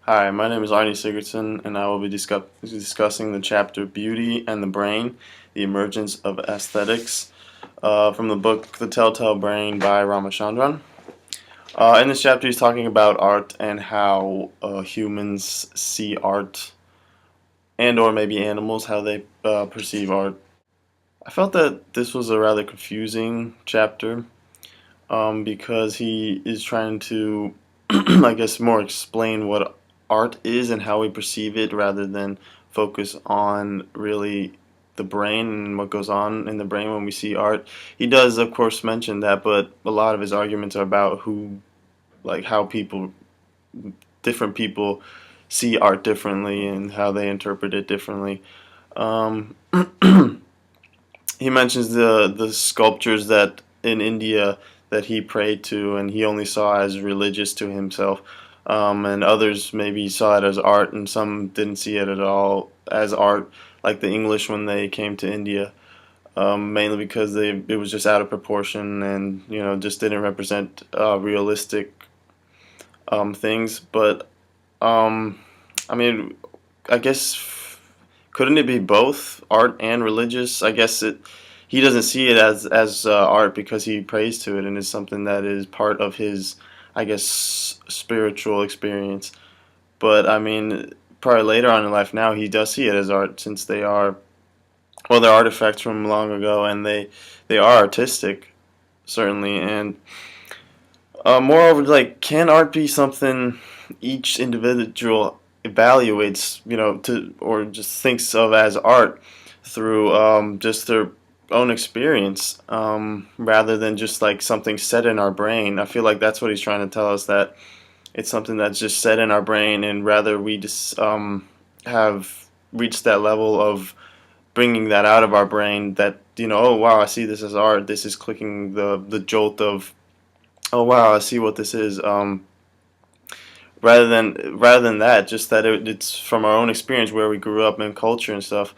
Hi, my name is Arnie Sigurdsson, and I will be discussing the chapter Beauty and the Brain, The Emergence of Aesthetics, from the book The Telltale Brain by Ramachandran. In this chapter, he's talking about art and how humans see art, and or maybe animals, how they perceive art. I felt that this was a rather confusing chapter because he is trying to, I guess, more explain what art is and how we perceive it rather than focus on really the brain and what goes on in the brain when we see art. He does, of course, mention that, but a lot of his arguments are about how different people see art differently and how they interpret it differently. Um, he mentions the sculptures that in India that he prayed to and he only saw as religious to himself, and others maybe saw it as art, and some didn't see it at all as art, like the English when they came to India, mainly because it was just out of proportion and just didn't represent realistic things. But um, I mean, I guess couldn't it be both art and religious? I guess it. He doesn't see it as art because he prays to it and is something that is part of his, I guess, spiritual experience. But I mean, probably later on in life now he does see it as art since they're artifacts from long ago and they are artistic certainly. And moreover, like, can art be something each individual evaluates, to or just thinks of as art through just their own experience, rather than just like something set in our brain? I feel like that's what he's trying to tell us, that it's something that's just set in our brain, and rather we just have reached that level of bringing that out of our brain that oh wow, I see this as art. This is clicking the jolt of, oh wow, I see what this is. Rather than that, just that it's from our own experience where we grew up in culture and stuff.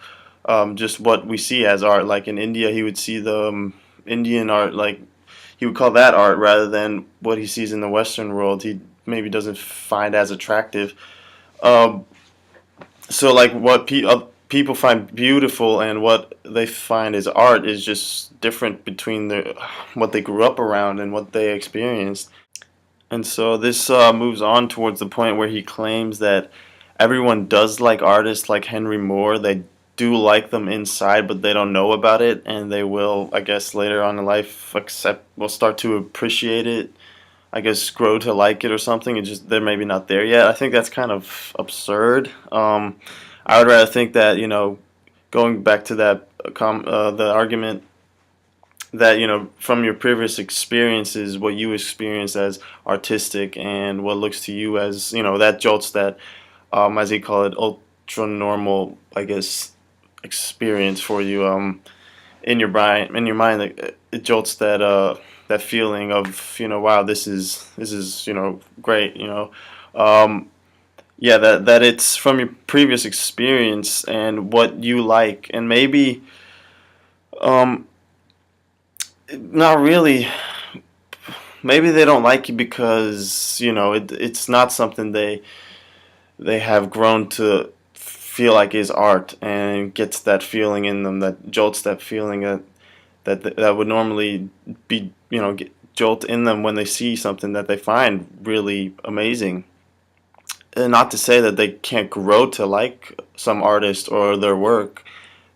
Just what we see as art. Like in India, he would see the Indian art, like he would call that art rather than what he sees in the Western world. He maybe doesn't find as attractive. Um, so like what people find beautiful and what they find as art is just different between what they grew up around and what they experienced. And so this moves on towards the point where he claims that everyone does like artists like Henry Moore. They do like them inside, but they don't know about it, and they will, I guess, later on in life will start to appreciate it. I guess grow to like it or something. It just they're maybe not there yet. I think that's kind of absurd. I would rather think that going back to that the argument that from your previous experiences, what you experience as artistic and what looks to you as that jolts that, as he call it, ultra normal, I guess, experience for you, in your mind, it jolts that feeling of wow, this is great, yeah, that it's from your previous experience and what you like, and maybe um not really. Maybe they don't like you because it's not something they have grown to feel like is art, and gets that feeling in them, that jolts that feeling that would normally be jolt in them when they see something that they find really amazing. And not to say that they can't grow to like some artist or their work.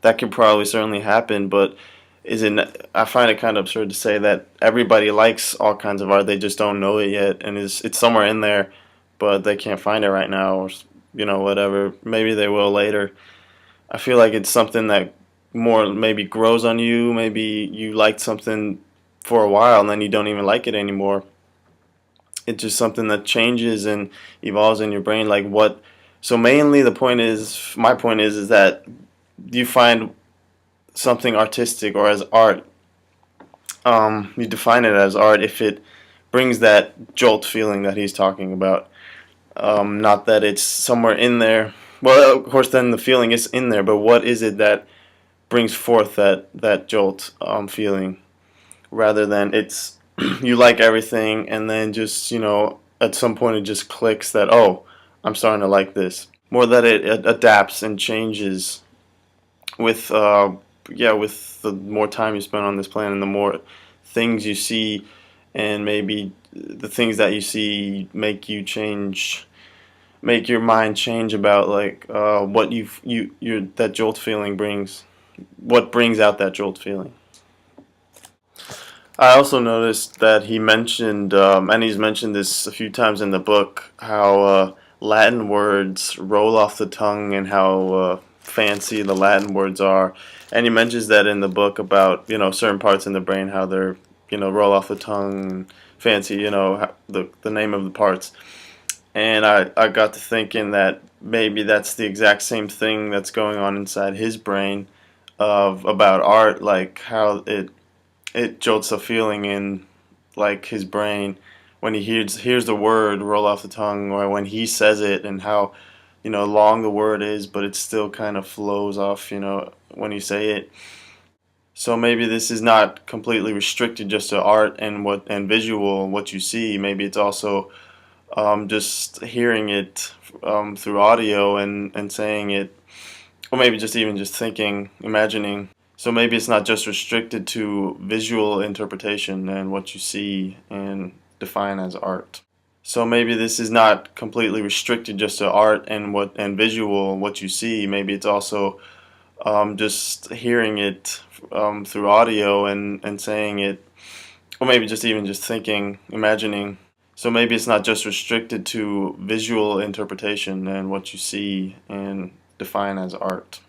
That could probably certainly happen, but isn't I find it kind of absurd to say that everybody likes all kinds of art. They just don't know it yet, and it's somewhere in there, but they can't find it right now, or whatever. Maybe they will later. I feel like it's something that more maybe grows on you. Maybe you liked something for a while and then you don't even like it anymore. It's just something that changes and evolves in your brain. Like what? So mainly the point is, my point is that you find something artistic or as art. You define it as art if it brings that jolt feeling that he's talking about. Not that it's somewhere in there. Well, of course, then the feeling is in there, but what is it that brings forth that jolt feeling, rather than you like everything and then just at some point it just clicks that, oh, I'm starting to like this more, that it adapts and changes with with the more time you spend on this planet and the more things you see, and maybe the things that you see make your mind change about like what your that jolt feeling brings, what brings out that jolt feeling. I also noticed that he mentioned, and he's mentioned this a few times in the book, how Latin words roll off the tongue and how fancy the Latin words are. And he mentions that in the book about, certain parts in the brain, how they're, roll off the tongue, and fancy, the name of the parts. And I got to thinking that maybe that's the exact same thing that's going on inside his brain of about art, like how it jolts a feeling in like his brain when he hears the word roll off the tongue, or when he says it, and how long the word is, but it still kind of flows off when you say it. So maybe this is not completely restricted just to art and visual, what you see. Maybe it's also just hearing it through audio and saying it, or maybe just even just thinking, imagining. So maybe it's not just restricted to visual interpretation and what you see and define as art. So maybe this is not completely restricted just to art and visual, what you see. Maybe it's also just hearing it through audio and saying it, or maybe just even just thinking, imagining. So maybe it's not just restricted to visual interpretation and what you see and define as art.